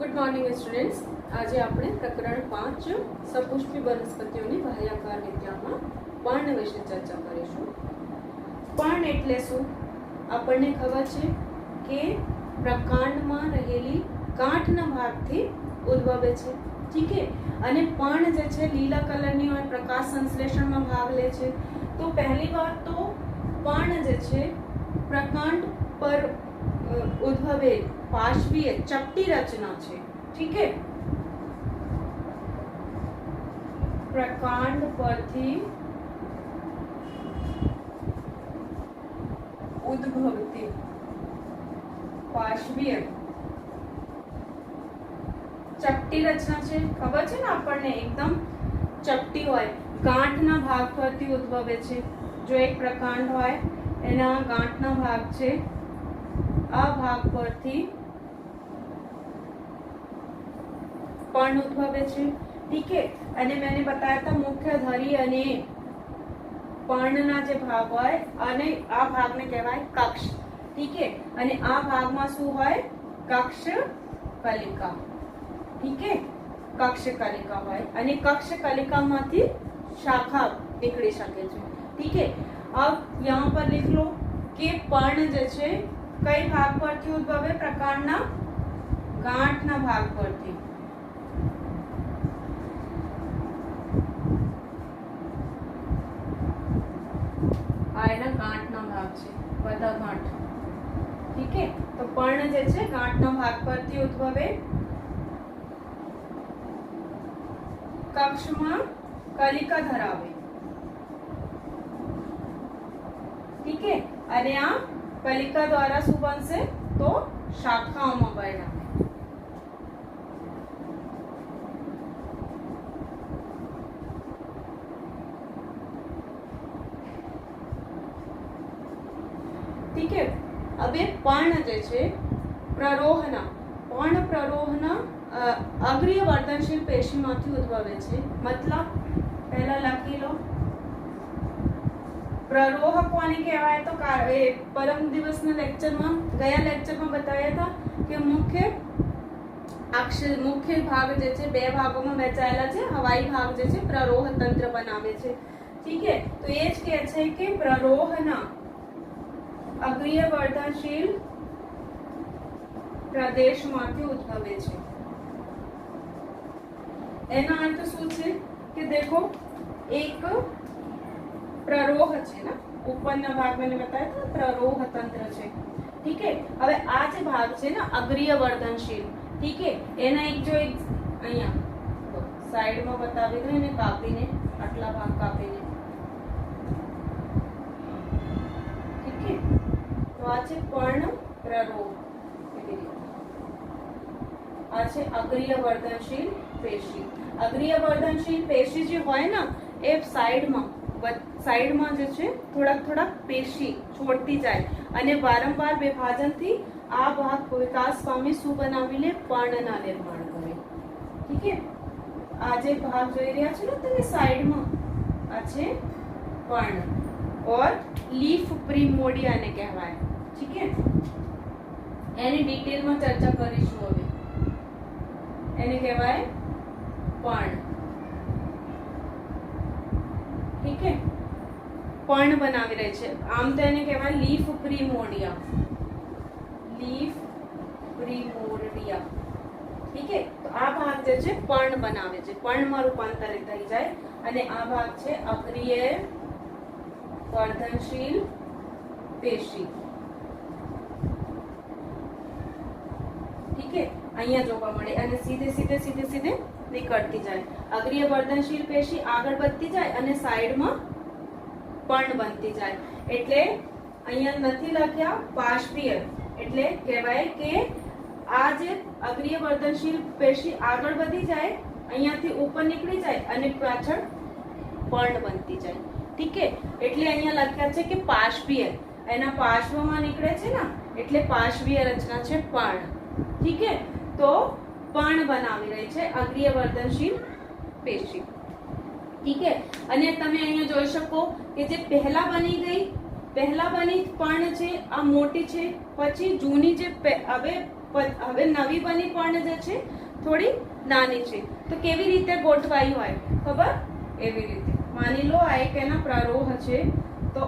Good morning students. આજે આપણે પ્રકરણ 5 સપુષ્પી વનસ્પતિઓની બાહ્યાકાર વિદ્યામાં પર્ણ વિશે ચર્ચા કરીશું. પર્ણ એટલે શું? આપણને ખબર છે કે પ્રકાંડમાં રહેલી ગાંઠના ભાગથી ઉદ્ભવે છે. ઠીક છે. અને પર્ણ જે છે લીલા કલરની હોય, પ્રકાશ સંશ્લેષણમાં ભાગ લે છે. તો પહેલી વાત તો પર્ણ જે છે પ્રકાંડ પર ઉદ્ભવે પાર્શ્વીય ચપટી રચના છે. ઠીક है. પ્રકાંડ પરથી ઉદ્ભવતી પાર્શ્વીય ચપટી રચના છે. ખબર છે ને આપણને, એકદમ ચપટી હોય, ગાંઠના ભાગ પરથી ઉદ્ભવે છે. જો એક પ્રકાંડ હોય એના ગાંઠના ભાગ છે, આ ભાગ પરથી पर्ण उद्भवे छे. ठीक है. અને मैंने बताया था मुख्य धरी અને પર્ણના જે ભાગ હોય અને આ ભાગને કહેવાય કક્ષ. ઠીક है. અને આ ભાગમાં શું હોય? કક્ષ કલિકા. ઠીક है. કક્ષ કલિકા હોય અને કક્ષ કલિકામાંથી શાખા નીકળી શકે છે. ઠીક है. अब यहाँ पर लिख लो कि પર્ણ જે છે કઈ ભાગ પરથી ઉદ્ભવે? પ્રકાંડના ગાંઠના ભાગ પરથી. એના ગાંઠના ભાગ છે, બધા ગાંઠ. ઠીક है. તો પર્ણ જે છે ગાંઠના ભાગ પરથી ઉદ્ભવે, કક્ષમાં કલિકા ધરાવે. ઠીક है. અને આ કલિકા દ્વારા શું બનશે? તો શાખાઓમાં પરિણમે. ठीक है. હવે પર્ણ જે છે પ્રરોહના, પર્ણ પ્રરોહના અગ્રીય વર્ધનશીલ પેશીમાંથી ઉદ્ભવે છે. મતલબ પહેલા લખી લો, પ્રરોહ કોને કહેવાય? તો પરમ દિવસના લેક્ચરમાં, ગયા લેક્ચરમાં બતાવ્યા હતા કે મુખ્ય ભાગ જે છે બે ભાગોમાં વહેંચાયેલા છે. હવાઈ ભાગ જે છે પ્રરોહ તંત્ર બનાવે છે. ઠીક है. તો એ જ કહે છે કે પ્રરોહના અગ્રીય વર્ધનશીલ પ્રદેશમાંથી ઉદ્ભવે છે. એના અર્થ શું છે કે દેખો, એક પ્રરોહ છે ને, ઉપરના ભાગ મેં બતાવ્યા था પ્રરોહ તંત્ર છે. ઠીક है. હવે આ જે ભાગ છે ને અગ્રીય વર્ધનશીલ, ઠીક है, એના એક જો એક અહીંયા સાઈડમાં બતાવી દો, એને કાપીને, આટલા ભાગ કાપીને. આ છે પર્ણ પ્રરોહ, આ છે અગ્રીય વર્ધનશીલ પેશી. અગ્રીય વર્ધનશીલ પેશી જે હોય ને એ સાઈડમાં જે છે થોડાક પેશી છોડતી જાય અને વારંવાર વિભાજનથી આ ભાગ વિકાસ પામી શું બનાવી લે? પર્ણના નિર્માણ કરે. ઠીક है. આ જે ભાગ જોઈ રહ્યા છો ને તમે સાઈડમાં, આ છે પર્ણ. और लीफ प्रिमोडिया ने કહેવાય. ઠીક है. એની ડિટેલમાં ચર્ચા કરીશું હવે. એને કહેવાય પર્ણ. ઠીક है. પર્ણ બનાવી રહી છે. આમ તો એને કહેવાય લીફ પ્રિમોડિયા. લીફ પ્રિમોડિયા. ઠીક है. તો આ ભાગ જે છે પર્ણ બનાવે છે, પર્ણમાં રૂપાંતરિત થઈ જાય. અને આ ભાગ છે અગ્રીય વર્ધનશીલ પેશી. ઠીક है. અહીંયા જોવા મળે અને સીધે નીકળતી જાય. અગ્રીય વર્ધનશીલ પેશી આગળ વધતી જાય અને સાઈડમાં પર્ણ બનતી જાય. એટલે અહીંયા નથી લખ્યા પાર્શ્વીય, એટલે કહેવાય કે આ જે અગ્રીય વર્ધનશીલ પેશી આગળ વધી જાય, અહીંયાથી ઉપર નીકળી જાય અને પાછળ પર્ણ બનતી જાય. ઠીક है. એટલે અહીંયા લખ્યા છે કે પાર્શ્વીય, એના પાર્શ્વમાં નીકળે છે ને એટલે પાર્શ્વીય રચના છે પર્ણ. ઠીક है. તો પર્ણ બનાવી રહી છે અગ્રીય વર્ધનશીલ પેશી. ઠીક है. અને તમે અહીંયા જોઈ શકો કે જે પહેલા બની પર્ણ છે આ મોટી છે, પછી જૂની જે હવે હવે નવી બની પણ જે છે થોડી નાની છે, તો કેવી રીતે ગોઠવાઈ હોય ખબર? એવી રીતે માની લો આ એક એના પ્રરોહ છે, તો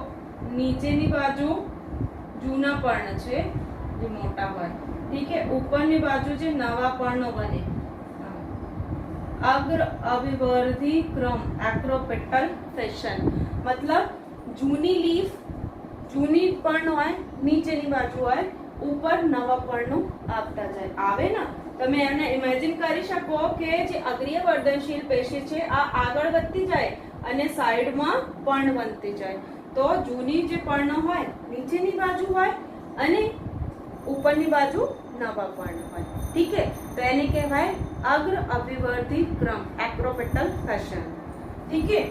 નીચેની બાજુ જૂના પર્ણ છે જે મોટા હોય, ઠીક है, ઉપરની બાજુ જે નવા પર્ણો બને, अग्र अभिवर्धी क्रम एक्रोपेटल फैशन, मतलब जूनी लीफ जूनी पर्ण હોય નીચેની બાજુ હોય, ઉપર નવા પર્ણો આપતા જાય આવે ને, તમે એને ઇમેજિન કરી શકો કે જે અગ્રીય વર્ધનશીલ પેશી છે આ આગળ વધતી જાય અને સાઈડમાં પર્ણ બનતી જાય, તો જૂની જે પર્ણ હોય નીચેની બાજુ હોય અને ઉપરની બાજુ નવા પર્ણ હોય, ઠીક है, તો એને કહેવાય अग्र अभिवर्धी क्रम एक्रोपेटल फैशन, ठीक है।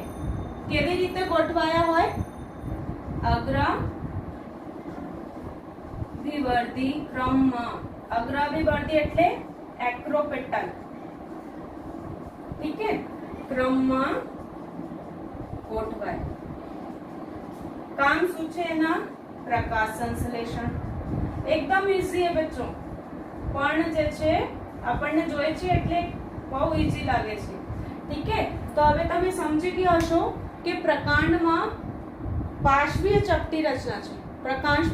केवी रीते गोठवाया होय? अग्राभिवर्धी क्रम में, अग्राभिवर्धी एटले एक्रोपेटल, ठीक है, क्रम में गोठवाय। काम શું છે એના? પ્રકાશ સંશ્લેષણ। એકદમ ઈઝી है बच्चों, પણ જે છે આપણને જોઈએ છે એટલે બહુ ઈઝી લાગે છે, ઠીક है। તો હવે તમે સમજી ગયા હશો કે પ્રકાંડમાં પાર્શ્વીય ચપટી રચના છે, પ્રકાંડ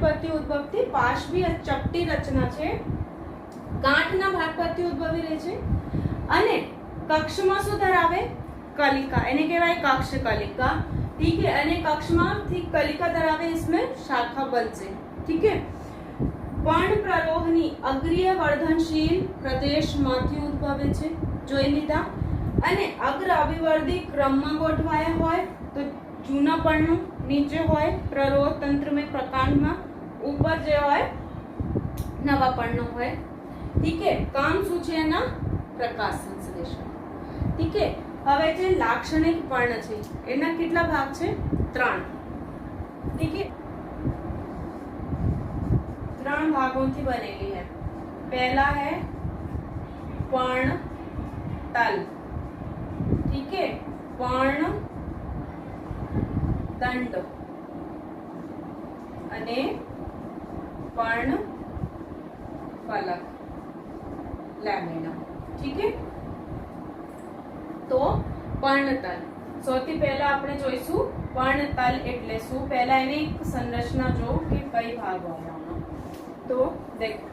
પરથી ઉદ્ભવતી પાર્શ્વીય ચપટી રચના છે, ગાંઠના ભાગ પરથી ઉદ્ભવી રહી છે અને કક્ષમાં શું ધરાવે? કલિકા, એને કહેવાય કક્ષ કલિકા, ઠીક है, અને કક્ષમાંથી કલિકા ધરાવે, इसमें શાખા બનશે, ઠીક है। પર્ણ પ્રરોહની અગ્રીય વર્ધનશીલ પ્રદેશમાંથી ઉદ્ભવે છે, જોઈ લીધા, અને અગ્ર અભિવર્ધી ક્રમમાં ગોઠવાયા હોય તો જૂના પર્ણો નીચે હોય પ્રરોહ તંત્ર में પ્રકાંડમાં, ઉપર જે હોય નવા પર્ણો હોય, ઠીક है। કામ શું છે એના? પ્રકાશ સંશ્લેષણ, ઠીક है। હવે જે લાક્ષણિક પર્ણ છે એના કેટલા ભાગ છે? 3, ઠીક है, 3 भागों की बनेली है। पहला है पर्ण तल, ठीक है, पर्ण दंड अने पर्ण फलक लैमिना, ठीक है। तो पर्णतल સૌથી પહેલા આપણે જોઈશું પર્ણતલ એટલે શું। પહેલા એની સંરચના જો કે કઈ ભાગ હોય, तो देखो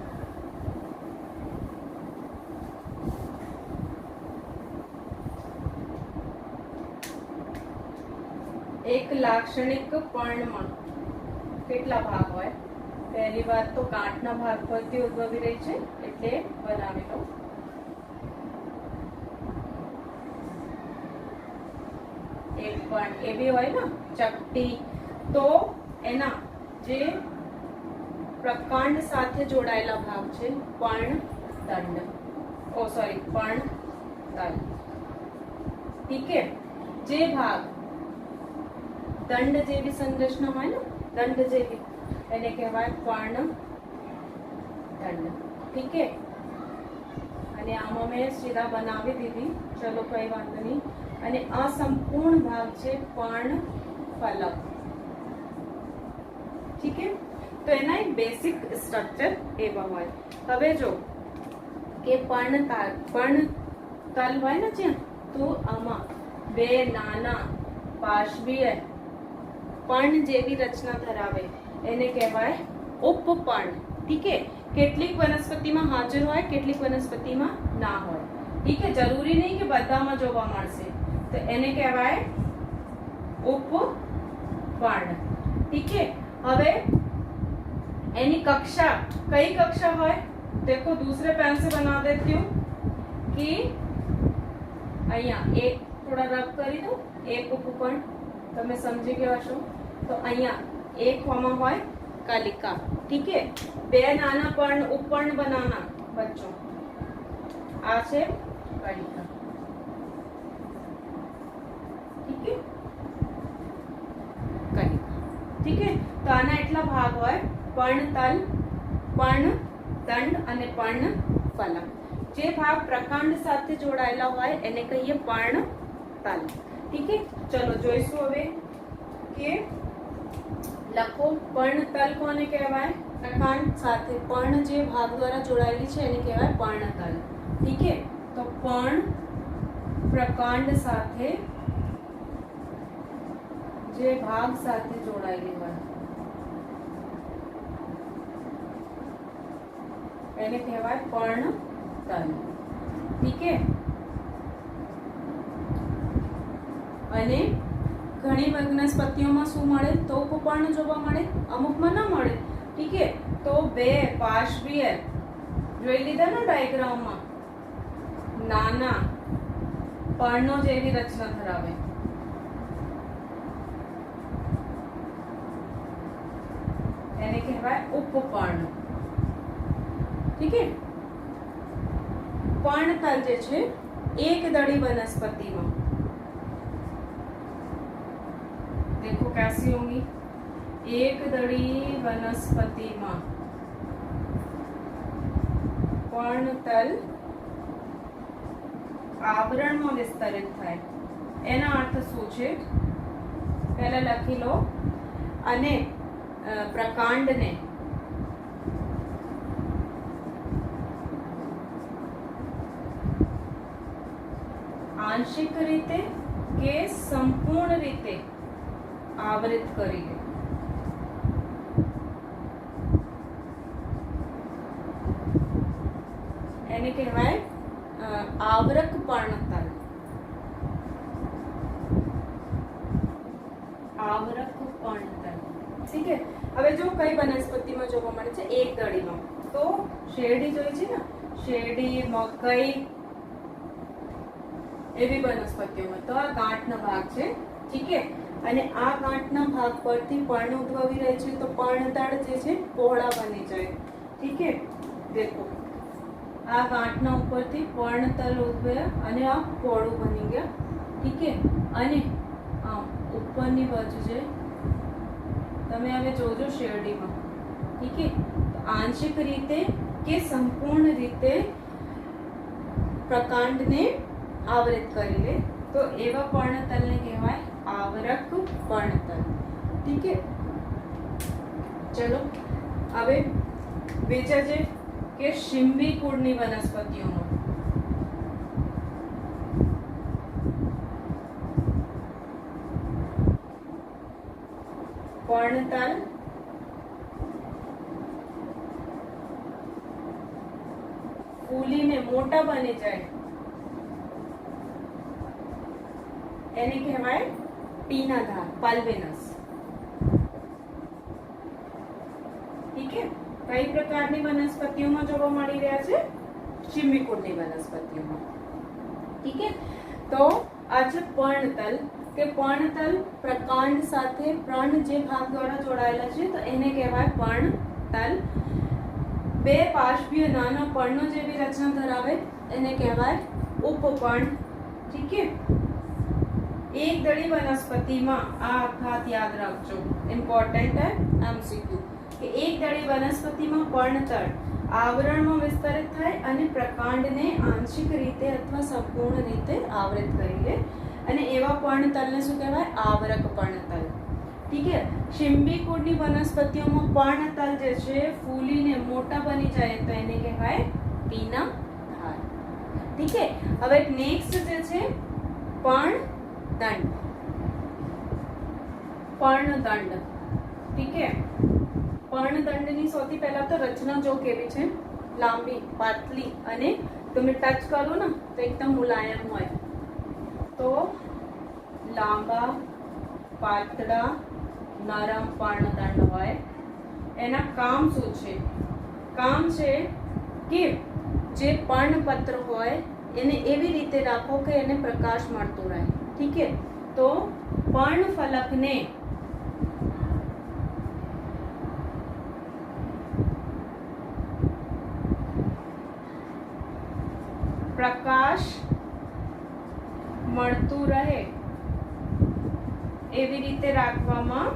एक लाक्षणिक पर्णમાં કેટલા ભાગ હોય? પહેલી વાત તો ગાંઠના ભાગ પરથી ઉદ્ભવી રહી છે એટલે બનાવી લો। એક પર્ણ એવી હોય ને ચપટી, તો એના જે પ્રકાંડ સાથે જોડાયેલા ભાગ છે પર્ણ દંડ, ઓ સોરી પર્ણ તલ, ઠીક है। જે ભાગ દંડ જેવી સંરચના હોય ને, દંડ જેવી, એને કહેવાય પર્ણ દંડ, ઠીક है। અને આમાં મેં સીધા બનાવી દીધી, ચલો કઈ વાંધો નહીં। અને આ સંપૂર્ણ ભાગ છે પર્ણ ફલક, ઠીક है। તો એના એક બેસિક સ્ટ્રક્ચર એવા હોય। હવે જો કે પર્ણતલ હોય ને જ્યાં, તો આમાં બે નાના પાર્શ્વીય પર્ણ જેવી રચના ધરાવે એને કહેવાય ઉપપર્ણ, ઠીક है। કેટલીક વનસ્પતિમાં હાજર હોય, કેટલીક વનસ્પતિમાં ના હોય, ઠીક है, જરૂરી નહીં કે બધામાં જોવા મળશે, તો એને કહેવાય ઉપપર્ણ, ઠીક है। હવે एनी कक्षा कई कक्षा है? देखो दूसरे पेन से बना देती हूँ कि अहिया एक थोड़ा रब करी दो, एक उपपर्ण તમે સમજી ગયા છો। તો અહીંયા એક હોમાં હોય કલિકા, ठीक है, બે નાના પર્ણ ઉપપર્ણ બનાવના બચ્ચો, આ છે કલિકા, ठीक है, કલિકા, ठीक है। તો આના એટલા ભાગ હોય पर्णतल, पर्णदंड અને पर्णफलक। જે ભાગ પ્રકાંડ સાથે જોડાયેલા હોય એને કહીએ पर्णतल, ठीक है। चलो જોઈશું હવે કે લખો पर्णतल કોને કહેવાય? પ્રકાંડ સાથે પર્ણ જે ભાગ દ્વારા જોડાયેલી છે એને કહેવાય પર્ણતલ. ઠીક છે, તો પર્ણ પ્રકાંડ સાથે જે ભાગ સાથે જોડાયેલી હોય એને કહેવાય પર્ણતલ. ઠીક છે, અને ઘણી વનસ્પતિઓમાં શું મળે તો ઉપપર્ણ જોવા મળે, અમુકમાં ના મળે. ઠીક છે, તો બે પાર્શ્વીય જોઈ લીધા ને ડાયાગ્રામમાં, નાના પર્ણો જેવી રચના ધરાવે એને કહેવાય ઉપપર્ણ. ઠીક છે, પર્ણતલ જે છે એક દળી वनस्पतिમાં देखो कैसी होंगी, एक दड़ी वनस्पतिમાં પર્ણતલ આવરણમાં વિસ્તરિત થાય. એના અર્થ શું છે પહેલા લખી લો. અને પ્રકાંડને આંશિક રીતે કે સંપૂર્ણ રીતે આવરિત કરી લે. એને કહેવાય આવરક પર્ણતલ. આવરક પર્ણતલ. ઠીક છે, હવે જો કઈ વનસ્પતિમાં જોવા મળે છે એક દળીમાં, તો શેરડી જોઈ છે ને, શેરડી, મકઈ એવી વનસ્પતિઓમાં તો આ ગાંઠનો ભાગ છે. ઠીક છે, અને આ ગાંઠના ભાગ પરથી પર્ણ ઉદ્ભવી રહે છે, તો પર્ણતળ જે છે પહોળા બની જાય. ઠીક છે, દેખો આ ગાંઠના ઉપરથી પર્ણતલ ઉદ્ભવ્યા અને આ પહોળું બની ગયા. ઠીક છે, અને આમ ઉપરની બાજુ છે તમે હવે જોજો શેરડીમાં. ઠીક છે, તો આંશિક રીતે કે સંપૂર્ણ રીતે પ્રકાંડને આવરિત કરી લે, તો એવા પર્ણતલને કહેવાય આવરક પર્ણતલ. ઠીક છે, ચલો હવે બીજા છે કે શિંબી કુળની વનસ્પતિઓમાં પર્ણતલ ફૂલીને મોટા બની જાય એને કહેવાય પીનાધાર, પલ્વેનસ. ઠીક છે, કઈ પ્રકારની વનસ્પતિઓમાં જોવા મળી રહ્યા છે? શિંબી કુળની વનસ્પતિઓમાં. ઠીક છે, તો આ છે પર્ણતલ કે પર્ણતલ પ્રકાંડ સાથે પર્ણ જે ભાગ દ્વારા જોડાયેલા છે તો એને કહેવાય પર્ણતલ. બે પાર્શ્વીય નાના પર્ણો જેવી રચના ધરાવે એને કહેવાય ઉપપર્ણ. ઠીક છે, એક દળી વનસ્પતિમાં આ ખાસ યાદ રાખજો, ઇમ્પોર્ટન્ટ है एमसीक्यू કે એક દળી વનસ્પતિમાં પર્ણતળ આવરણમાં વિસ્તરિત થાય અને પ્રકાંડને આંશિક રીતે અથવા સંપૂર્ણ રીતે આવરિત કરી લે, અને એવા પર્ણતલને શું કહેવાય? આવરક પર્ણતલ. ઠીક છે, શિંબી કુળની વનસ્પતિઓમાં પર્ણતલ જે છે ફૂલીને મોટા બની જાય તો એને કહેવાય પીનાધાર. ઠીક છે, હવે નેક્સ્ટ જે છે પર્ણદંડ. પર્ણદંડ. ઠીક છે, પર્ણદંડની સૌથી પહેલા તો રચના જો કેવી છે, લાંબી, પાતળી અને તમે ટચ કરો ને તો એકદમ મુલાયમ હોય. તો લાંબા, પાતળા, નરમ પર્ણદંડ હોય. એના કામ શું છે? કામ છે કે જે પર્ણપત્ર હોય એને એવી રીતે રાખો કે એને પ્રકાશ મળતો રહે. ઠીક છે, તો પર્ણફલકને પ્રકાશ મળતું રહે એવી રીતે રાખવામાં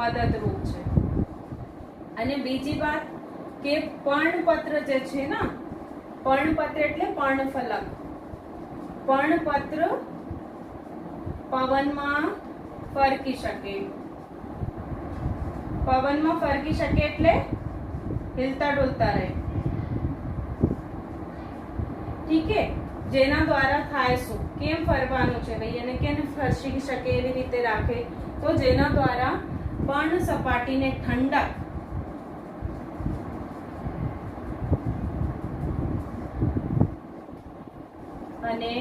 મદદરૂપ છે. અને બીજી વાત કે પર્ણપત્ર જે છે ને, પર્ણપત્ર એટલે પર્ણફલક. પર્ણપત્ર પવનમાં ફરકી શકે, પવનમાં ફરકી શકે એટલે હિલતા ડોલતા રહે. ઠીક છે, જેના દ્વારા થાય શું, કેમ ફરવાનું છે ભાઈ, એને કેમ ફરસી શકે એવી રીતે રાખે, તો જેના દ્વારા પર્ણ સપાટીને ઠંડક અને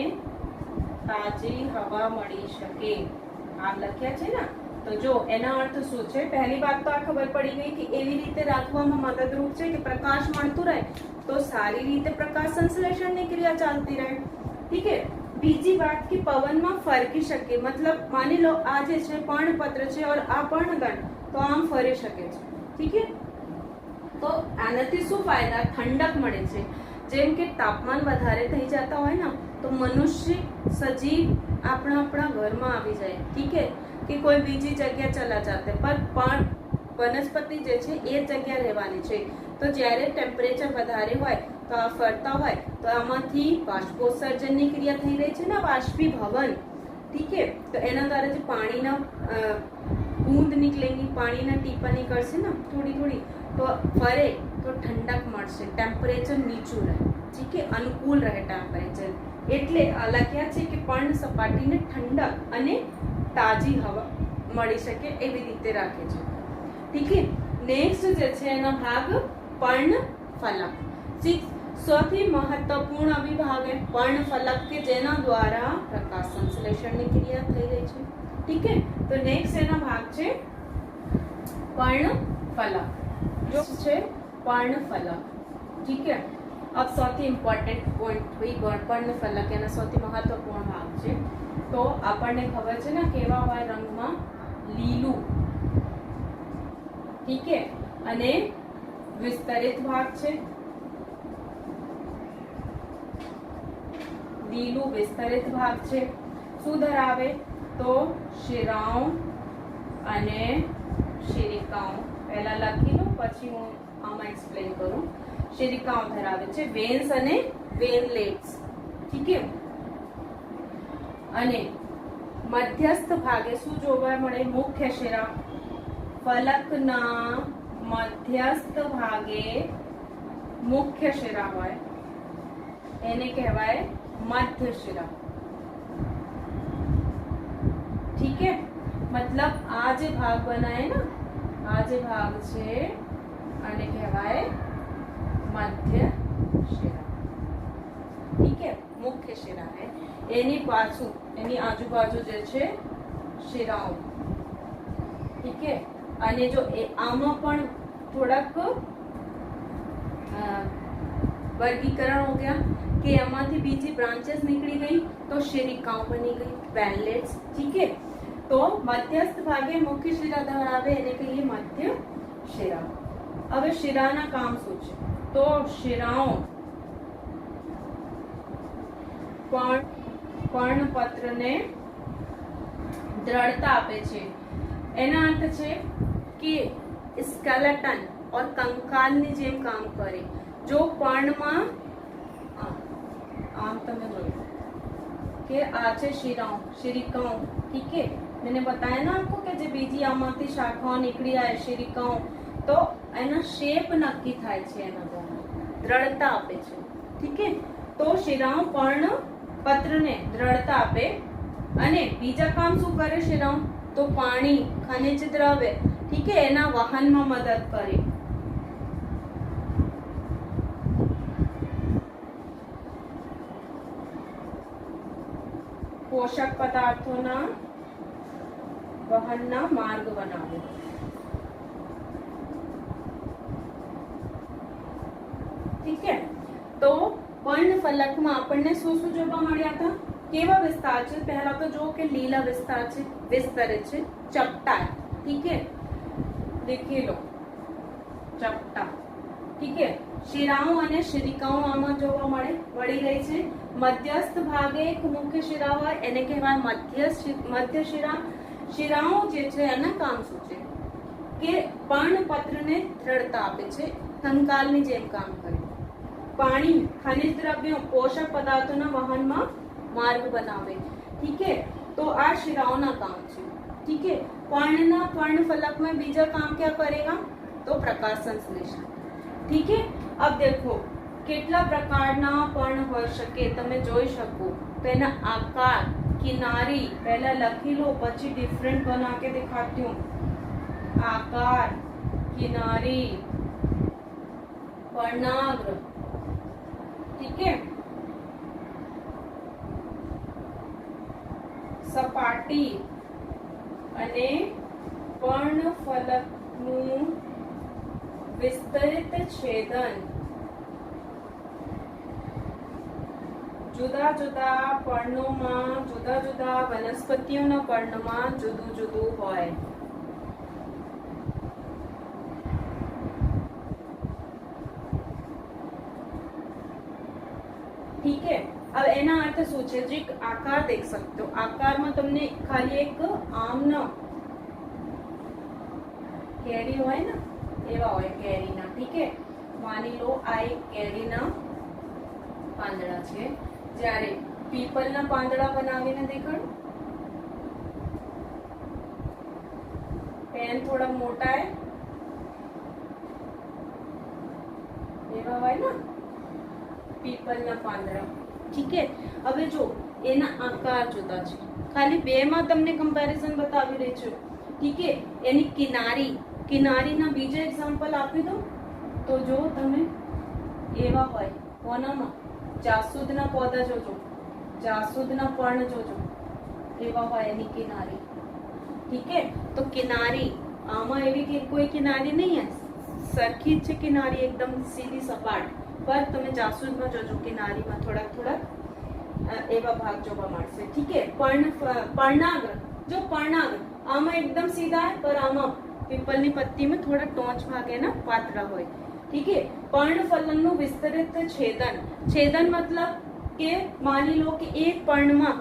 તાજી હવા મળી શકે. આ લખ્યા છે ને, તો જો એના અર્થ શું છે, પહેલી વાત તો આ ખબર પડી ગઈ કે એવી રીતે રાખવામાં મદદરૂપ છે કે પ્રકાશ મળતું રહે તો સારી રીતે પ્રકાશ સંશ્લેષણની ક્રિયા ચાલતી રહે. ઠીક છે. બીજી વાત કે પવનમાં ફરકી શકે, મતલબ માની લો આ જે છે પર્ણપત્ર છે और આ પર્ણગણ, તો આમ ફરી શકે છે. ઠીક છે. તો આનાથી શું ફાયદા, ઠંડક મળે છે. જેમ કે તાપમાન વધારે થઈ જતા હોય ને તો મનુષ્ય સજીવ આપણા ઘરમાં આવી જાય. ઠીક છે, કે કોઈ બીજી જગ્યા ચલા જાતે, પણ વનસ્પતિ જે છે એ જગ્યા રહેવાની છે. તો જ્યારે ટેમ્પરેચર વધારે હોય તો આ ફરતા હોય તો આમાંથી બાષ્પોત્સર્જનની ક્રિયા થઈ રહી છે ને, બાષ્પીભવન. ઠીક છે. તો એના દ્વારા જે પાણીના બૂંદ નીકળેલી, પાણીના ટીપા નીકળશે ને થોડી થોડી, તો ફરે તો ઠંડક મળશે, ટેમ્પરેચર નીચું રહે. ઠીક છે, અનુકૂળ રહે ટેમ્પરેચર. એટલે લખ્યા છે કે પર્ણ સપાટીને ઠંડક અને તાજી હવા મળી શકે એવી રીતે રાખે છે. ઠીક છે. નેક્સ્ટ જે છે એનો ભાગ પર્ણફલક. સૌથી મહત્વપૂર્ણ અવિભાગ है पर्णफलक के જેના દ્વારા પ્રકાશ સંશ્લેષણની ક્રિયા થઈ રહી છે. ઠીક છે. તો નેક્સ્ટ એનો ભાગ છે पर्णफलक. जो છે पर्णफलक. ઠીક છે. अब સૌથી ઇમ્પોર્ટન્ટ પોઈન્ટ ભાઈ पर्णफलक એનો સૌથી મહત્વપૂર્ણ ભાગ છે. તો આપણને ખબર છે ને કેવા હોય રંગમાં, લીલું. ઠીક છે. અને વિસ્તરિત ભાગ છે, લીલું વિસ્તરિત ભાગ છે. શું ધરાવે, તો શિરાઓ અને શિરિકાઓ. પહેલા લખી લો પછી હું આમાં એક્સપ્લેન કરું. શિરિકાઓ ધરાવે છે, વેન્સ અને વેનલેટ્સ. ઠીક છે. અને મધ્યસ્થ ભાગે શું જોવા મળે, મુખ્ય શિરા. ફલકના મધ્યસ્થ ભાગે મુખ્ય શિરા હોય એને કહેવાય મધ્ય શિરા. ઠીક है, मतलब આ જે ભાગ બનાય ને, આ જે ભાગ છે આને કહેવાય મધ્ય શિરા. ઠીક है, મુખ્ય શિરા है. એની પાછું એની આજુબાજુ જે છે શિરાઓ. ઠીક है. અને જો આમાં પણ થોડાક વર્ગીકરણ हो गया कि એમાંથી બીજી બ્રાન્ચेस નીકળી ગઈ તો શિરિકાઓ બની ગઈ, વેનલેટ્સ. ઠીક है. તો મધ્યસ્થ ભાગે મુખ્ય શિરા ધરાવે એને કહીએ મધ્ય શિરા. હવે શિરાના કામ શું છે, તો શિરાઓ પર્ણપત્રને દ્રઢતા આપે છે. એના અર્થ છે કે સ્કેલેટન और કંકાલની જેમ કામ કરે. જો પર્ણમાં આમ તમે જોયું કે આ છે શિરાઓ, શિરિકાઓ. ઠીક है. मैंने बताया ना आपको कि જે બીજી આમાંથી શાખાઓ નીકળી આવે શિરિકાઓ, તો એનો શેપ નક્કી થાય છે, એના દ્વારા દ્રઢતા આપે છે. ઠીક है. તો શિરાઓ પર્ણપત્રને દ્રઢતા આપે. અને બીજા કામ શું કરે શિરાઓ, તો પાણી, ખનિજ દ્રવ્ય, ઠીક है, એના વહનમાં મદદ કરે. પોષક પદાર્થોના વહનના માર્ગ બનાવે. ઠીક है. તો પર્ણફલકમાં આપણને શું શું જોવા મળ્યા હતા, કેવા વિસ્તાર છે. પહેલા તો જો કે લીલા વિસ્તાર છે, વિસ્તરિત છે, ચપટા. ઠીક है. દેખી લો ચપટા. ઠીક है. શિરાઓ અને શિરિકાઓ આમાં જોવા મળી રહી છે. મધ્યસ્થ ભાગે એક મુખ્ય શિરા હોય એને કહેવાય મધ્ય શિરા. શિરાઓ જે છે એના કામ શું છે કે પર્ણપત્રને દ્રઢતા આપે છે, કંકાલની જેમ કામ કરે. પાણી, ખનિજ દ્રવ્યો, પોષક પદાર્થોના વહનમાં માર્ગ બનાવે. ઠીક है. તો આ શિરાઓના કામ છે. ठीक है। पर्णना पर्ण फलक में बीजा काम क्या करेगा तो प्रकाश संश्लेषण। ठीक है। अब देखो કેટલા પ્રકારના પર્ણ હોઈ શકે તમે જોઈ શકો તો એના આકાર કિનારી પહેલા લખી લો પછી ડિફરન્ટ બના કે દિખાતી हूँ। आकार किनारी पर्णाग्र। ठीक है। सपाटी અને પર્ણફલકનું વિસ્તરિત છેદન જુદા જુદા પર્ણોમાં જુદા જુદા વનસ્પતિઓના પર્ણમાં જુદું જુદું હોય। ठीक है। अब एना अर्थ શું છે જે આકાર દેખ सकते हो। આકારમાં તમને ખાલી એક આમનો કેરી હોય ને એવા હોય કેરીના। ठीक है। માની લો આ એક કેરીના પાંદડા છે જ્યારે પીપલના પાંદડા બનાવીને દેખાડો પેન થોડા મોટા है એવા હોય ને પીપલના પાંદડા। ठीक है। હવે જો એના આકાર જુદા છે ખાલી બે માં તમને કમ્પેરિઝન બતાવી રહી છું। ठीक है। એની કિનારીના બીજા એક્ઝામ્પલ આપી દો તો જો તમે એવા હોય કોનામાં જાસૂદના પૌધા જોજો જાસૂદના પર્ણ જોજો એવા હોય એની કિનારી। ठीक है। तो किनारी આમાં એવી કે કોઈ કિનારી નહીં है સરખી જ છે કિનારી एकदम सीधी सपाट पर તમે જાસૂદમાં જોજો કિનારીમાં થોડા થોડા એવા ભાગ જોવા મળશે। ठीक है। पर्णाग्र जो पर्णाग्र આમાં एकदम सीधा है पर આમાં પીપલની પત્તીમાં થોડા ટોચ ભાગે ના પાતળા હોય। ठीक है। पर्णफलनનું વિસ્તરિત છેદન मतलब કે માની લો કે એક પર્ણમાં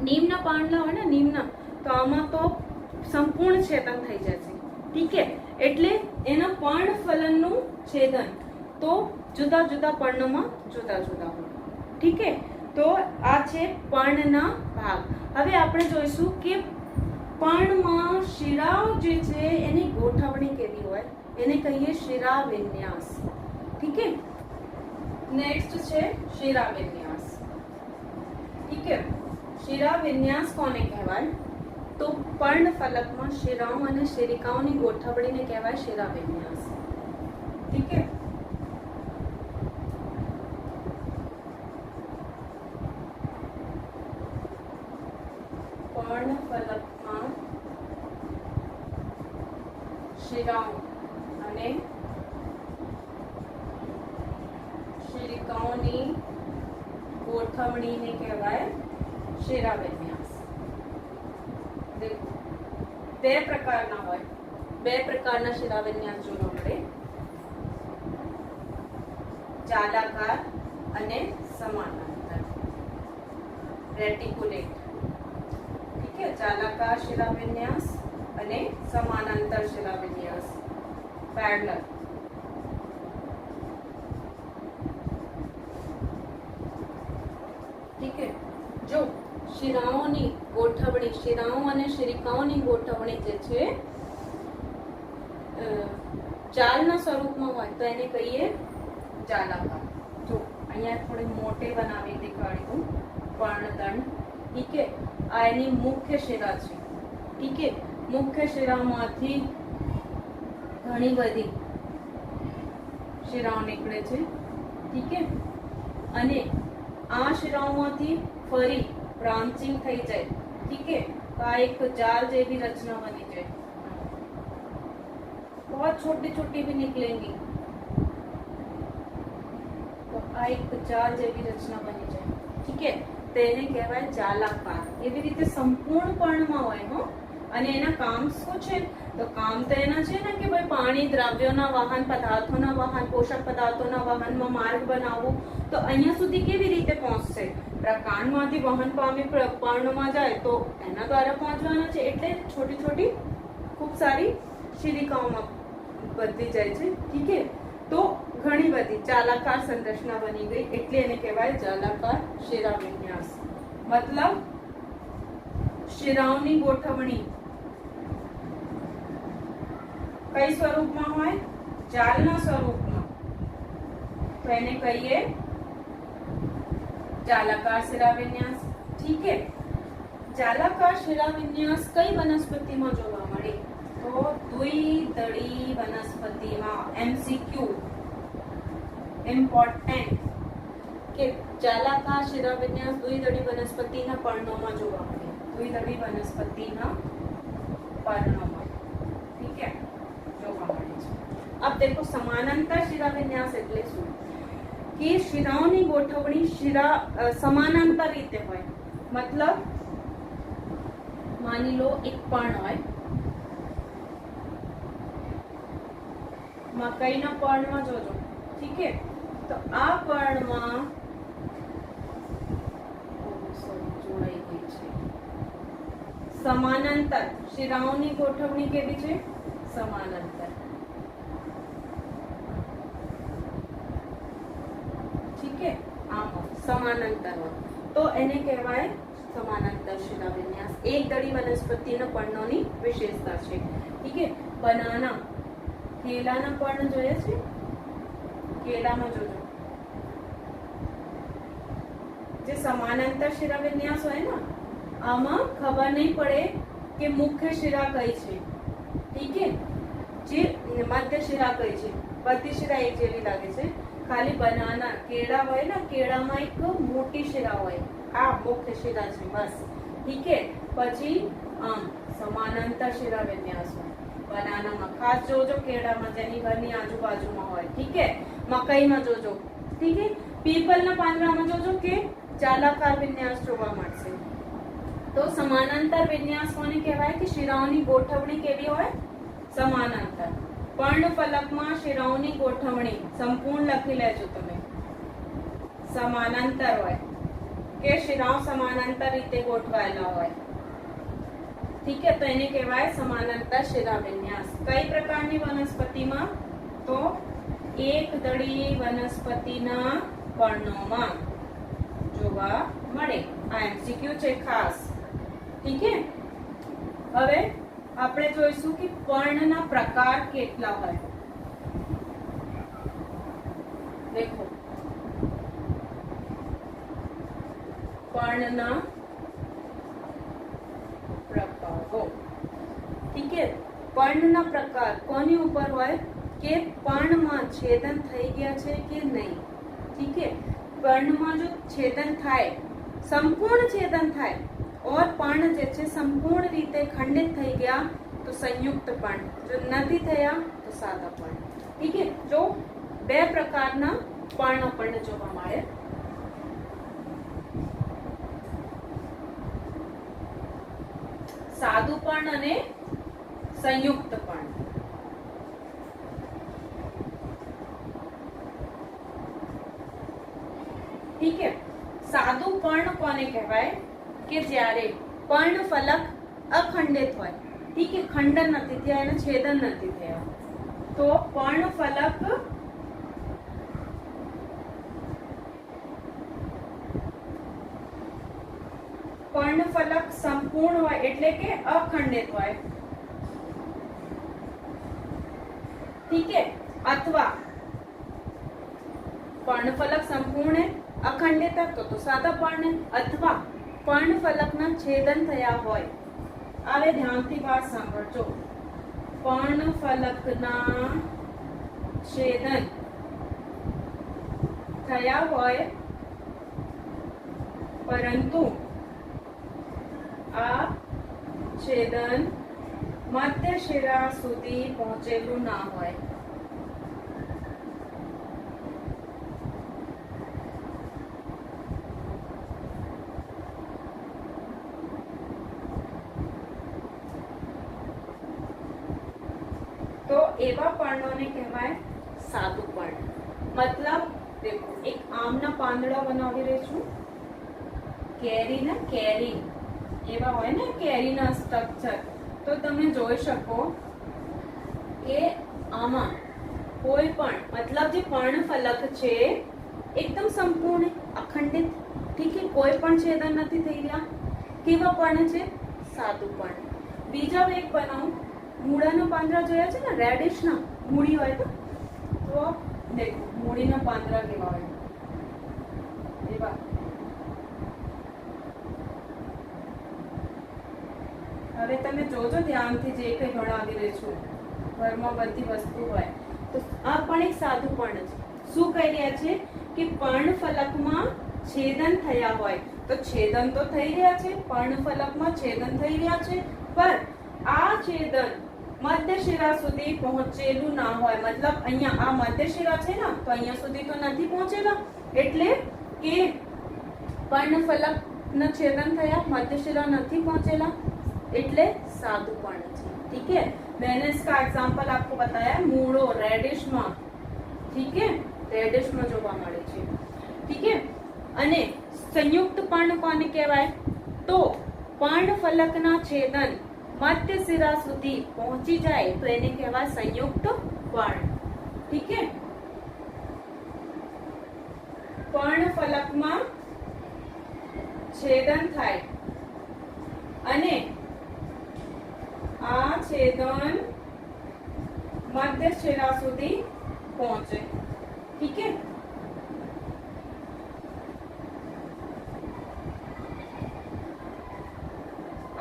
નીમના પાંદડા હોય ને નીમના તો આમાં તો સંપૂર્ણ છેદન થઈ જશે। ठीक है। એટલે એના पर्णफलनનું છેદન તો જુદા જુદા પર્ણોમાં જુદા જુદા હોય। ठीक है। તો આ છે પર્ણના ભાગ। હવે આપણે જોઈશું કે પર્ણમાં શિરાઓ જે છે એની ગોઠવણી કેવી હોય એને કહીએ શિરા વિન્યાસ। ठीक है। नेक्स्ट છે શિરા વિન્યાસ। ठीक है। શિરા વિન્યાસ કોને કહેવાય તો પર્ણફલકમાં શિરાઓ અને શિરિકાઓની ગોઠવણીને કહેવાય શિરા વિન્યાસ। ठीक है। पर्णफलकમાં શિરાઓ અને શિરિકાઓની ગોઠવણીને કહેવાય શિરાવિન્યાસ। બે પ્રકારના હોય બે પ્રકારના શિરાવિન્યાસ જોવા મળે જાલાકાર અને समानांतर रेटिकुलेट। ठीक है। जालाकार शिराविन्यास અને समानांतर शिराविन्यास पैरेलल। ठीक है। જો શિરાઓની ગોઠવણી શિરાઓ અને શિરિકાઓની ગોઠવણી જે છે જાલના સ્વરૂપમાં હોય તો એને કહીએ જાલાકાર। જો અહીંયા થોડી મોટે બનાવી દેખાડી દઉં पर्णदंड। ठीक है। આ એની મુખ્ય શિરા છે। ठीक है। મુખ્ય શિરામાંથી ઘણી બધી શિરાઓ નીકળે છે। ठीक है। અને આ શિરાઓમાંથી ફરી બ્રાન્ચિંગ થઈ જાય। ठीक है। તો આ એક જાલ જેવી રચના બની જાય। बहुत छोटी छोटी भी निकलेंगी तो આ એક જાલ જેવી રચના બની જાય। ठीक है। તેને કહેવાય જાલાકાર। એવી રીતે સંપૂર્ણ પર્ણમાં હોય હો અને એના કામ શું છે તો કામ તો એના છે ને કે ભાઈ પાણી દ્રવ્યોના વાહન પદાર્થોના વાહન પોષક પદાર્થોના વાહનમાં માર્ગ બનાવવો। તો અહીંયા સુધી કેવી રીતે પહોંચશે પ્રકાંડમાંથી વહન પામી પર્ણમાં જાય તો એના દ્વારા પહોંચવાના છે। એટલે छोटी छोटी खूब सारी શિરિકાઓમાં બધી જાય છે। ठीक है। તો ઘણી બધી જાલાકાર સંરચના બની ગઈ એટલે એને કહેવાય જાલાકાર શિરાવિન્યાસ। मतलब શિરાઓની ગોઠવણી કઈ સ્વરૂપમાં હોય? જાલના સ્વરૂપમાં. તો એને કહીએ જાલાકાર શિરાવિન્યાસ. ઠીક है. જાલાકાર શિરાવિન્યાસ કઈ વનસ્પતિમાં જોવા મળે? તો દ્વિદળી વનસ્પતિમાં. MCQ ઇમ્પોર્ટન્ટ કે જાલાકાર શિરાવિન્યાસ દ્વિદળી વનસ્પતિના પર્ણોમાં જોવા મળે. દ્વિદળી વનસ્પતિના પર્ણોમાં. ઠીક है, જોવા મળે છે. अब देखो समानांतर શિરાવિન્યાસ એટલે શું? કે શિરાઓની ગોઠવણી समानांतर રીતે હોય. મતલબ માની લો એક પર્ણ હોય, મકઈના પર્ણમાં જોજો. ઠીક है, તો આ પર્ણમાં જોડાઈ ગઈ છે. समानांतर શિરાઓની ગોઠવણી કેવી છે? समानांतर. ઠીક है, આમ समानांतर હોય તો એને કહેવાય समानांतर શિરાવિન્યાસ. એક દળી વનસ્પતિના પર્ણોની વિશેષતા છે. ઠીક है. બનાના, કેલાના પર્ણ જોયા છે? કેલામાં જોજો, જે समानांतर શિરાવિન્યાસ હોય ને, આમાં ખબર નહીં પડે કે મુખ્ય શિરા કઈ છે. ઠીક है, જે મધ્ય શિરા કઈ છે. બધી શિરા એક જેવી લાગે છે. ખાલી બનાના, કેળા હોય ને, કેળામાં એક મોટી શિરા હોય, આ મુખ્ય શિરા છે બસ. ઠીક है. પછી આમ समानांतर શિરાવિન્યાસ હોય. બનાનામાં ખાસ જોજો, કેળામાં જેની ઘરની આજુબાજુમાં હોય. ઠીક है. મકઈમાં જોજો. ઠીક है. પીપલના પાંદડામાં જોજો કે જાલાકાર વિન્યાસ જોવા મળશે. તો समानांतर વિન્યાસ કોને કહેવાય? કે શિરાઓની ગોઠવણી કેવી હોય? समानांतर. પર્ણફલકમાં શિરાઓની ગોઠવણી સંપૂર્ણ લખી લેજો તમે. समानांतर હોય કે શિરાઓ समानांतर રીતે ગોઠવાયેલા હોય. ઠીક है, તો એને કહેવાય समानांतर શિરાવિન્યાસ. કઈ પ્રકારની વનસ્પતિમાં? તો એક દળી વનસ્પતિના પર્ણોમાં જોવા મળે. આ MCQ છે ખાસ. ઠીક है. હવે આપણે જોઈશું કે પર્ણના પ્રકાર કેટલા હોય. દેખો, પર્ણના પ્રકારો. ઠીક है. પર્ણના પ્રકાર કોની ઉપર હોય? કે પર્ણમાં છેદન થઈ ગયા છે કે નહીં. ઠીક है. પર્ણમાં જો છેદન થાય, સંપૂર્ણ છેદન થાય, और પર્ણ જે છે સંપૂર્ણ રીતે ખંડિત થઈ ગયા તો સંયુક્ત પર્ણ. જો નથી થયા તો સાદા પર્ણ. ઠીક है. જો બે પ્રકારના પર્ણ આપણને જોવા મળે. સાદું પર્ણ અને સંયુક્ત પર્ણ. ઠીક है. સાદું પર્ણ કોને કહેવાય? કે જ્યારે પર્ણફલક અખંડિત હોય. ઠીક है. ખંડન નથી થયા, એને છેદન નથી થયા, તો પર્ણફલક સંપૂર્ણ હોય એટલે કે અખંડિત હોય. ઠીક है. અથવા પર્ણફલક સંપૂર્ણ અખંડિત તો સાદા પર્ણ, અથવા પર્ણફલકના છેદન થયા હોય. હવે ધ્યાનથી વાત સાંભળજો. પર્ણફલકના છેદન થયા હોય પરંતુ આ છેદન મધ્ય શિરા સુધી પહોંચેલું ના હોય. તો એવા પર્ણોને કહેવાય સાદું પર્ણ. મતલબ દેખો, એક આમના પાંદડા બનાવી રહી છું. કેરી એવા હોય ને કેરીના સ્ટ્રક્ચર, તો તમે જોઈ શકો કે આમાં કોઈ પણ મતલબ જે પર્ણફલક છે એકદમ સંપૂર્ણ અખંડિત. ઠીક है. કોઈ પણ છેદન નથી થઈ રહ્યા. કેવા પર્ણ છે? સાદું પર્ણ. બીજા એક બનાવું મૂળાના પાંદડા જોયા છે ને, રેડિશ ના મૂળી હોય તો દેખો મૂળીના પાંદડા કેવા હોય એવા. હવે તમે જોજો ધ્યાનથી, જે કંઈ ભણાવી રહી છું ઘરમાં બધી વસ્તુ હોય તો આ પણ એક સાદું પર્ણ છે. શું કહી રહ્યા છે કે પર્ણ ફલકમાં છેદન થયા હોય તો છેદન તો થઈ રહ્યા છે, પર્ણ ફલકમાં છેદન થઈ રહ્યા છે, પણ આ છેદન મધ્ય શિરા સુધી પહોંચેલું ના હોય. મતલબ અહીંયા આ મધ્ય શિરા છે ને, તો અહીંયા સુધી તો નથી પહોંચેલા, એટલે કે પર્ણ ફલક ના છેદન થયા, મધ્ય શિરા નથી पहुंचेला, એટલે સાદું પર્ણ છે. ठीक है, मैंने इसका एग्जांपल आपको बताया मूड़ो रेडिश में. ठीक है, रेडिश में જોવા મળે છે. ठीक है, અને સંયુક્ત પર્ણ કોને કહેવાય? તો પર્ણ ફલકના છેદન મધ્ય શિરા સુધી પહોંચી જાય તો એને કહેવાય સંયુક્ત પર્ણ. ठीक है, પર્ણ ફલકમાં છેદન થાય અને આ છેદન મધ્ય શિરા સુધી પહોંચે. ठीक है,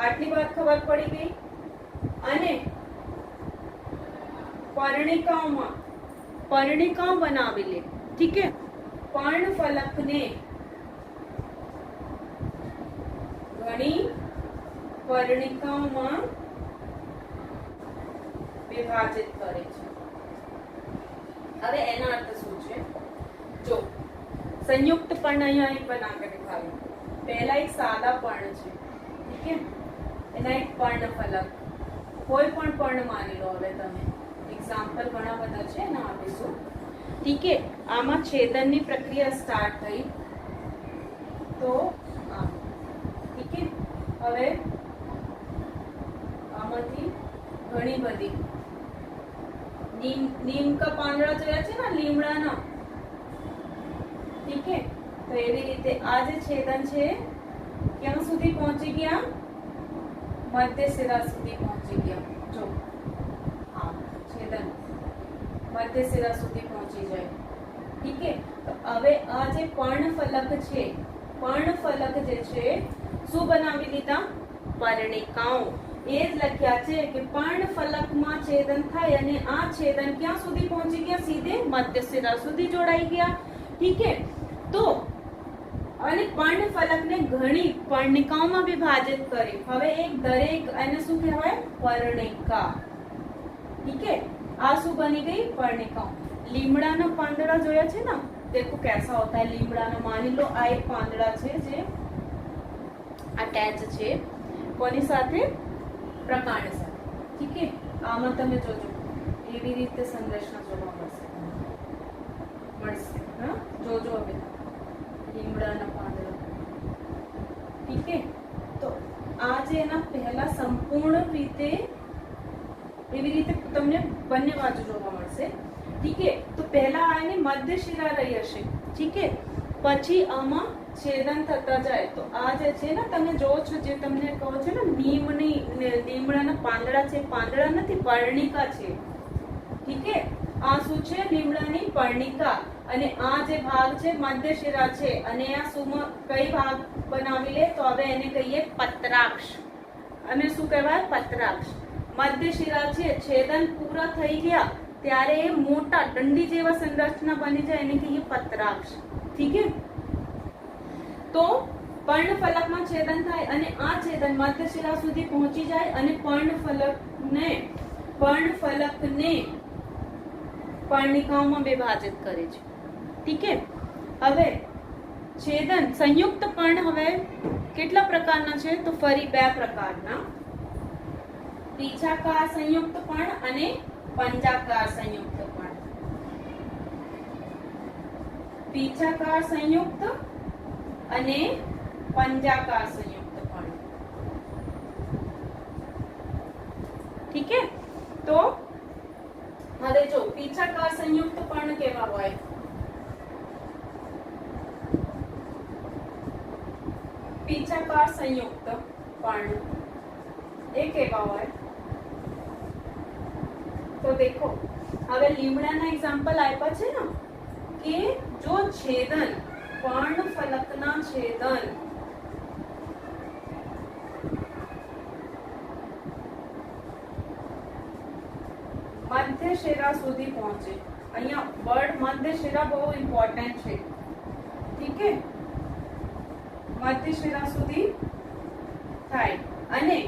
આટલી વાત ખબર પડી ગઈ. અને पर्णिका बनावी ले. ठीक है, पर्ण फलक ने घणी पर्णिकाओं विभाजित करे છે. હવે એનો અર્થ શું છે? જો સંયુક્ત પર્ણ અહીંયા એક બના કે દિખાવ્યું. પહેલા એક સાદા પર્ણ છે. ठीक है, એના એક પર્ણ ફલક, કોઈ પણ પર્ણ માની લો. હવે તમે એક્ઝામ્પલ ઘણા બધા છે એના આપીશું. ठीक है, આમાં છેદનની પ્રક્રિયા સ્ટાર્ટ થઈ તો આમ. ठीक है, હવે આમાંથી ઘણી બધી નીમ કા પાંદડા જોયા છે ને, લીમડાના. ठीक है, તો એવી રીતે આ જે છેદન છે ક્યાં સુધી પહોંચી ગયા? મધ્ય શિરા સુધી પહોંચી ગયા. જો હા, છેદન મધ્ય શિરા સુધી પહોંચી જાય. ठीक है, તો હવે આ જે પર્ણ ફલક છે, પર્ણ ફલક જે છે શું બનાવી લીધા? पर्णिकाओं. એ જ લખ્યા છે કે પર્ણ ફલકમાં છેદન થાય અને આ છેદન ક્યાં સુધી પહોંચી ગયા? સીધે મધ્ય શિરા સુધી જોડાઈ ગયા. ठीक है, તો અને પર્ણ ફલકને ઘણી પર્ણિકાઓમાં વિભાજિત કરી. હવે એક દરેક એને શું કહેવાય? पर्णिका. ठीक है, આ શું બની ગઈ? पर्णिका. લીમડાના પાંદડા જોયા છે ને, देखो कैसा होता है લીમડાના. માની લો આ એક પાંદડા છે જે અટેચ છે કોની સાથે? પ્રકાંડ સાથે. ठीक है, આમાં તમે જોજો એવી રીતે સંરચના જોવા મળશે. હા, જોજો હવે લીમડાના પાંદડા. ठीक है, તો આ જે એના પહેલા સંપૂર્ણ રીતે એવી રીતે તમને બંને બાજુ જોવા મળશે. ठीक है, તો પહેલા આની મધ્ય શિરા રહી હશે. ठीक है, પછી આમાં છેદન થતા જાય તો આ જે છે ને, તમે જોવો છો જે તમને કહો છો ને નીમની લીમડાના પાંદડા છે, પાંદડા નથી, पर्णिका છે. ठीक है, આ શું છે? લીમડાની पर्णिका. અને આ જે ભાગ છે મધ્ય શિરા છે અને આ શું કઈ ભાગ બનાવી લે? તો હવે એને કહીએ પત્રાક્ષ. અને શું કહેવાય? પત્રાક્ષ. મધ્ય શિરા છે, છેદન પૂરા થઈ ગયા ત્યારે મોટા દંડી જેવા સંરચના બની જાય, એને કહીએ પત્રાક્ષ. ठीक है, તો પર્ણ ફલકમાં છેદન થાય અને આ છેદન મધ્ય શિરા સુધી પહોંચી જાય અને પર્ણ ફલકને पर्णिकाओं विभाजित करे છે. ठीक है, હવે છેદન સંયુક્ત પર્ણ હવે કેટલા પ્રકારના છે? તો ફરી બે પ્રકારના, પીછાકાર સંયુક્ત પર્ણ અને પંજાકાર સંયુક્ત પર્ણ. પીછાકાર સંયુક્ત અને પંજાકાર સંયુક્ત પર્ણ. ठीक है, તો હવે જો પીછાકાર સંયુક્ત પર્ણ કેવા હોય? પીછાકાર સંયુક્ત પર્ણ એ કેવા હોય? તો દેખો હવે લીમડાના એક્ઝામ્પલ આપ્યા છે ને કે જો છેદન પર્ણફલકના છેદન મધ્ય શિરા સુધી પહોંચે, અહીંયા વર્ડ મધ્ય શિરા બહુ ઇમ્પોર્ટન્ટ છે, ઠીક છે, મધ્ય શિરા સુધી થાય અને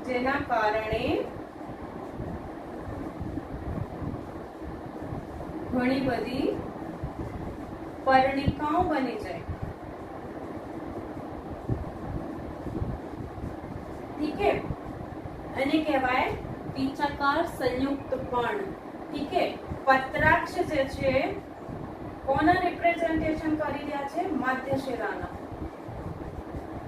જેના કારણે ઘણી બધી પર્ણિકાઓ બની જાય, ઠીક છે, અને કહેવાય પીછાકાર સંયુક્ત પર્ણ, ઠીક છે। પત્રાક્ષ જે છે કોના રિપ્રેઝન્ટેશન કરી રહ્યા છે? મધ્ય શિરાના,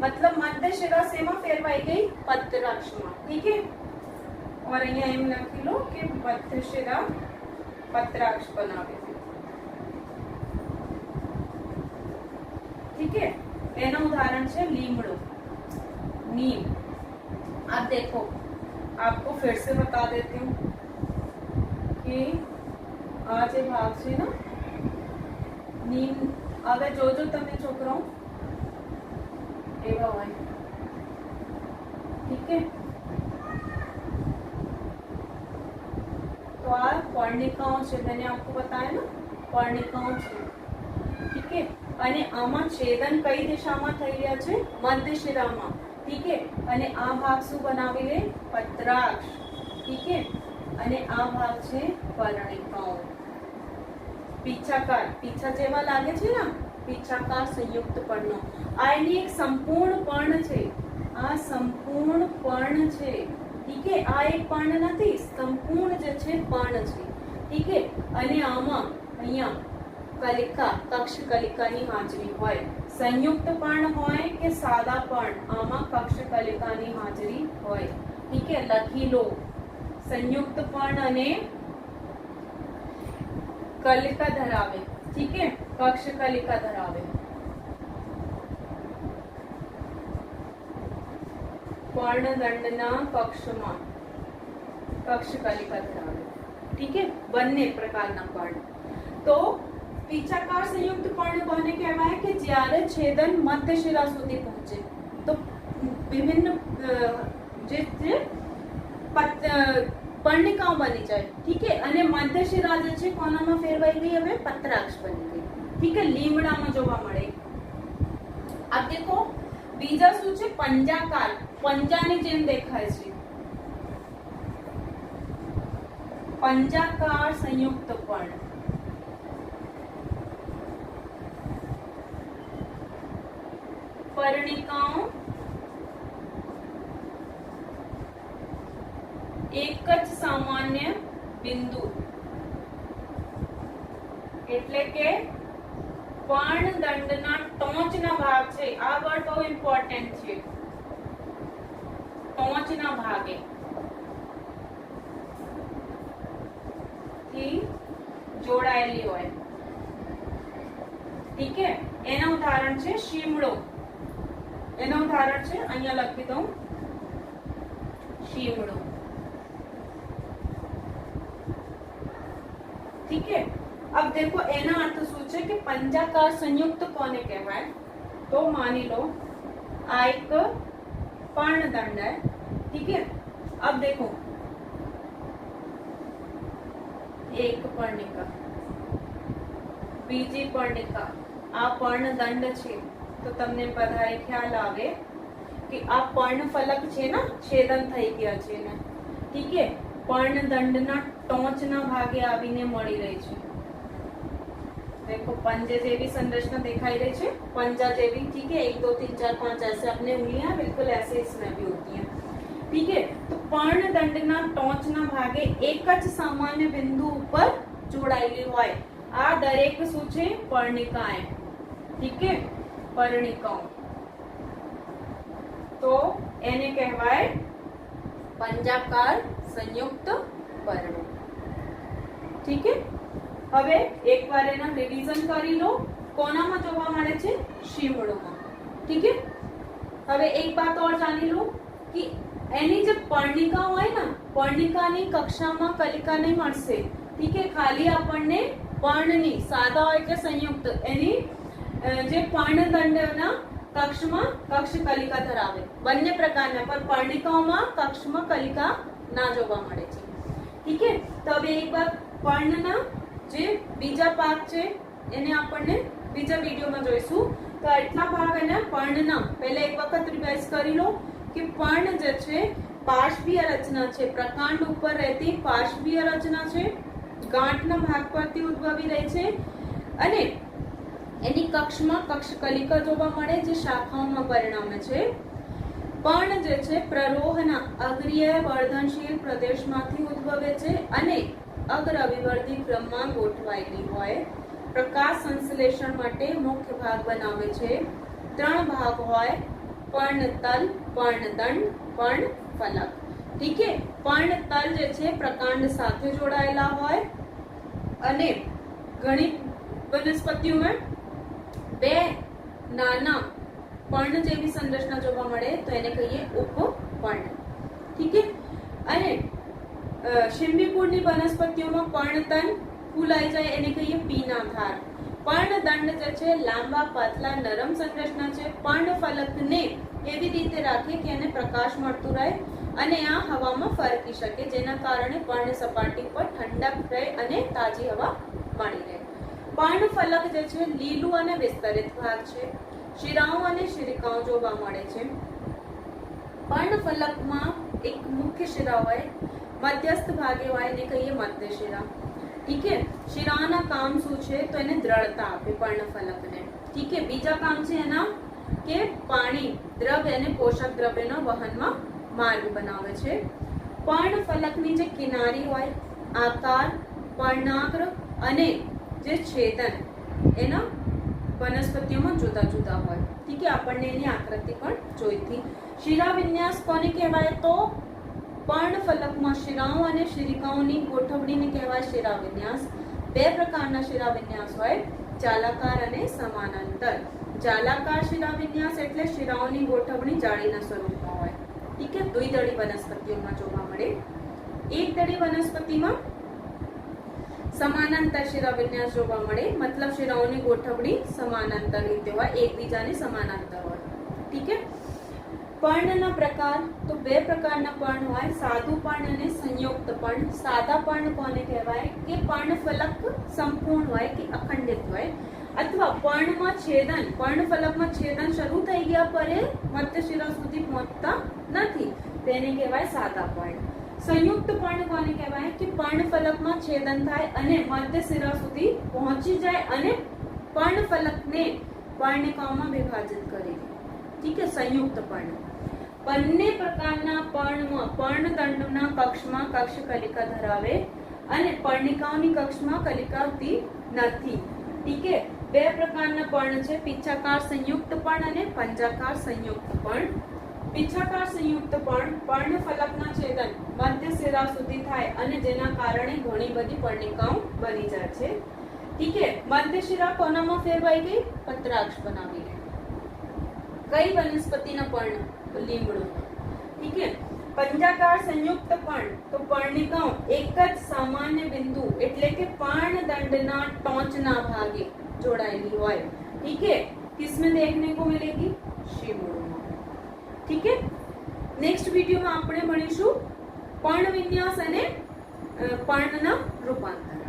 मतलब मध्य शिरा सेमा फेरवाई गई पत्राक्षમાં, ठीक है। और અહીંયા એમ લખી લો કે મધ્ય શિરા પત્રાક્ષ બનાવે છે, ठीक है। એનું ઉદાહરણ છે લીમડો, नीम। आप देखो, आपको फिर से बता देती हूँ कि આ જે ભાગ છે ને નીમ, હવે જોજો તમે છોકરાઓ एवा हुआ है, ठीक है। तो आ पर्णिकाओं છે, मैंने आपको बताया ना पर्णिकाओं છે, ठीक है। અને આમાં છેદન કઈ દિશામાં થઈ રહ્યા છે? મધ્ય શિરામાં, ठीक है। અને આ ભાગ શું બનાવી લે? પત્રાક્ષ, ठीक है। અને આ ભાગ છે પર્ણિકાઓ, પીછાકાર, પીછા જેવા લાગે છે ને, પીછાકાર સંયુક્ત પર્ણો। આ એની એક સંપૂર્ણ પર્ણ છે, આ સંપૂર્ણ પર્ણ છે, ઠીક છે। આ એક પર્ણ નથી, સંપૂર્ણ જે છે પર્ણ છે, ઠીક છે। અને આમાં અહીંયા કલિકા, કક્ષ કલિકાની હાજરી હોય, સંયુક્ત પર્ણ હોય કે સાદા પર્ણ, આમાં કક્ષ કલિકાની હાજરી હોય, ઠીક છે। લખી લો, સંયુક્ત પર્ણ અને કલિકા ધરાવે, ठीक है, कक्ष कलिका धरावे, पर्णदंडना कक्षમાં कक्ष कलिका ધરાવે, ठीक है। બંને પ્રકારના પર્ણ। તો પીછાકાર સંયુક્ત પર્ણ કોને કહેવાય? કે જ્યારે છેદન મધ્ય શિરા સુધી પહોંચે તો વિભિન્ન જે पर्णिकाओं बनी जाए, ठीक है। અને મધ્ય શિરા જે છે કોનામાં ફેરવાઈ ગઈ? હવે પત્રાક્ષ બની ગઈ, ठीक है, લીમડામાં જોવા મળે। આ દેખો બીજા શું છે? પંજાકાર, પંજાની જેમ દેખાય છે, પંજાકાર સંયુક્ત પર્ણ, पर्णिकाओं एक જ સામાન્ય બિંદુ, એટલે કે પર્ણદંડના ટોચના ભાગ છે, આ વર્ડ બહુ ઇમ્પોર્ટન્ટ છે, ટોચના ભાગે થી જોડાયેલી હોય, ઠીક છે। એનું ઉદાહરણ છે શીમડો, એનું ઉદાહરણ છે અહીંયા લખી દઉં, શીમડો, ठीक है। अब देखो एना अर्थ શું છે કે પંજાકાર સંયુક્ત કોને કહેવાય? તો માની લો આ એક पर्णदंड है, ठीक है। अब देखो एक पर्णिका, બીજી पर्णिका, આ पर्णदंड છે તો તમને બધાએ ખ્યાલ આવે કે આ पर्णफलक છે ને, છેદન થઈ ગયા છે ને, ठीक है। पर्णदंडના ટોચના ભાગે આવીને મળી રહી છે, देखो पंजे जैसी संरचना दिखाई रही है, पंजा जैसी, ठीक है। 1 2 3 4 5 ऐसे अपने उंगलियां बिल्कुल ऐसे इसमें भी होती हैं, ठीक है। तो पर्णदंडना टोचना भागे एक ज सामान्य बिंदु पर जोड़ाયેલી હોય, આ દરેક શું છે? पर्णिकाएं, ठीक है, पर्णिकाओं। तो એને કહેવાય पंजाकार संयुक्त पर्ण, ठीक है। હવે એકવાર એના રિવિઝન કરી લો, કોનામાં જોવા મળે છે? શીમડોમાં, ठीक है। હવે એક बात और जानी लो कि એની જે પર્ણિકા હોય ને, પર્ણિકાની કક્ષામાં કલિકા નહીં મળશે. ઠીક છે, ખાલી આપણને પર્ણની સાદા હોય કે સંયુક્ત એની જે પર્ણદંડના કક્ષમાં કક્ષ કલિકા ધરાવે, બંને પ્રકારના, પણ પર્ણિકાઓમાં કક્ષમાં કલિકા ના જોવા મળે છે. ઠીક છે, તો હવે એક વાર પર્ણના જે બીજા ભાગ છે એને આપણને બીજા વિડીયોમાં જોઈશું. તો આટલા ભાગ અને પર્ણના પહેલા એક વખત રિવાઇઝ કરી લો કે પર્ણ જે છે પાર્શ્વીય રચના છે, પ્રકાંડ ઉપર રહેતી પાર્શ્વીય રચના છે, ગાંઠના ભાગ પરથી ઉદ્ભવી રહી છે અને એની કક્ષમાં કક્ષ કલિકા જોવા મળે જે શાખાઓમાં પરિણમે છે. પર્ણ જે છે પ્રરોહના અગ્રીય વર્ધનશીલ પ્રદેશમાંથી ઉદ્ભવે છે અને અગ્ર અવિવર્ધી ક્રમમાં ગોઠવાયેલી હોય. પ્રકાશ સંશ્લેષણ માટે મુખ્ય ભાગ બનાવે છે. 3 ભાગ હોય: પર્ણતલ, પર્ણદંડ, પર્ણફલક. ઠીક છે, પર્ણતલ જે છે પ્રકાંડ સાથે જોડાયેલા હોય અને ઘણી વનસ્પતિઓમાં 2 નાના પર્ણ જેવી સંરચના જોવા મળે તો એને કહીએ ઉપપર્ણ. ઠીક છે, અને શિંબીકુળની વનસ્પતિઓમાં પર્ણતન ફૂલાઈ જાય એને કહીએ પીનાધાર. પર્ણદંડ જે છે લાંબા, પાતળા, નરમ સંરચના છે. પર્ણફલકને એવી રીતે રાખે કે એને પ્રકાશ મળતું રહે અને આ હવામાં ફરકી શકે, જેના કારણે પર્ણ સપાટી પર ઠંડક રહે અને તાજી હવા મળી રહે. પર્ણફલક જે છે લીલું અને વિસ્તરિત ભાગ છે. શિરાઓ અને શિરિકાઓ જોવા મળે છે. પર્ણફલકમાં એક મુખ્ય શિરા હોય, મધ્યસ્થ ભાગે હોય એને કહીએ મધ્ય શિરા. ઠીક છે, શિરાના કામ શું છે તો એને દ્રઢતા આપે પર્ણફલકને. ઠીક છે, બીજા કામ છે એના કે પાણી, દ્રવ્ય અને પોષક દ્રવ્યના વહનમાં માર્ગ બનાવે છે. પર્ણફલકની જે કિનારી હોય, આકાર, પર્ણાગ્ર અને જે છેદન એના વનસ્પતિઓમાં જુદા જુદા હોય. ઠીક છે, આપણને એની આકૃતિ પણ જોઈતી. શિરા વિન્યાસ કોને કહેવાય તો પર્ણફલકમાં શિરાઓ અને શિરિકાઓની ગોઠવણીને કહેવાય શિરા વિન્યાસ. 2 પ્રકારના શિરા વિન્યાસ હોય, જાલાકાર અને સમાનાંતર. જાલાકાર શિરા વિન્યાસ એટલે શિરાઓની ગોઠવણી જાળીના સ્વરૂપમાં હોય. ઠીક છે, દ્વિદળી વનસ્પતિઓમાં જોવા મળે. એકદળી વનસ્પતિમાં समानांतर शिरा विन्यास जोवा मळे, मतलब शिराओनी गोठवणी समानांतर रीते होय, एकबीजाने समानांतर होय. ठीक है. पर्णना प्रकार तो 2 प्रकारना पर्ण होय, सादु पर्ण અને સંયુક્ત પर्ण. સાદા પर्ण કોને કહેવાય કે પર્ણફલક સંપૂર્ણ હોય કે અખંડિત હોય, અથવા પર્ણમાં છેદન, પર્ણફલકમાં છેદન શરૂ થઈ ગયા પરે મધ્ય શિરા સુધી પહોંચતા નથી, તેને કહેવાય સાદા પर्ण. સંયુક્ત પર્ણ કોને કહેવાય કે પર્ણફલકમાં છેદન થાય અને મધ્ય શિરા સુધી પહોંચી જાય અને પર્ણફલકને પર્ણિકાઓમાં વિભાજિત કરી દે. ઠીક છે, સંયુક્ત પર્ણ. બંને પ્રકારના પર્ણમાં પર્ણદંડના કક્ષમાં કક્ષ કલિકા ધરાવે અને પર્ણિકાઓની કક્ષમાં કલિકા હોતી નથી. ઠીક છે, 2 પ્રકારના પર્ણ છે, પિચ્છાકાર સંયુક્ત પર્ણ અને પંચાકાર સંયુક્ત પર્ણ. પિચ્છાકાર સંયુક્ત પર્ણ પર્ણફલકના છેદન મધ્ય શિરા સુધી થાય અને જેના કારણે ઘણી બધી પર્ણિકાઓ બની જાય છે. ઠીક છે, મધ્ય શિરા કોનામાં ફેરવાઈ ગઈ? પત્રાક્ષ બનાવી ગઈ. કઈ વનસ્પતિના પર્ણ? લીમડો. ઠીક છે. પંચાકાર સંયુક્ત પર્ણ તો પર્ણિકાઓ એક જ સામાન્ય બિંદુ એટલે કે પર્ણદંડના ટોચના ભાગે જોડાયેલી હોય. ઠીક है, किसमें देखने को मिलेगी? शिमूलों. ठीक है. नेक्स्ट वीडियो में આપણે ભણીશું પર્ણ વિન્યાસ અને પર્ણના રૂપાંતર.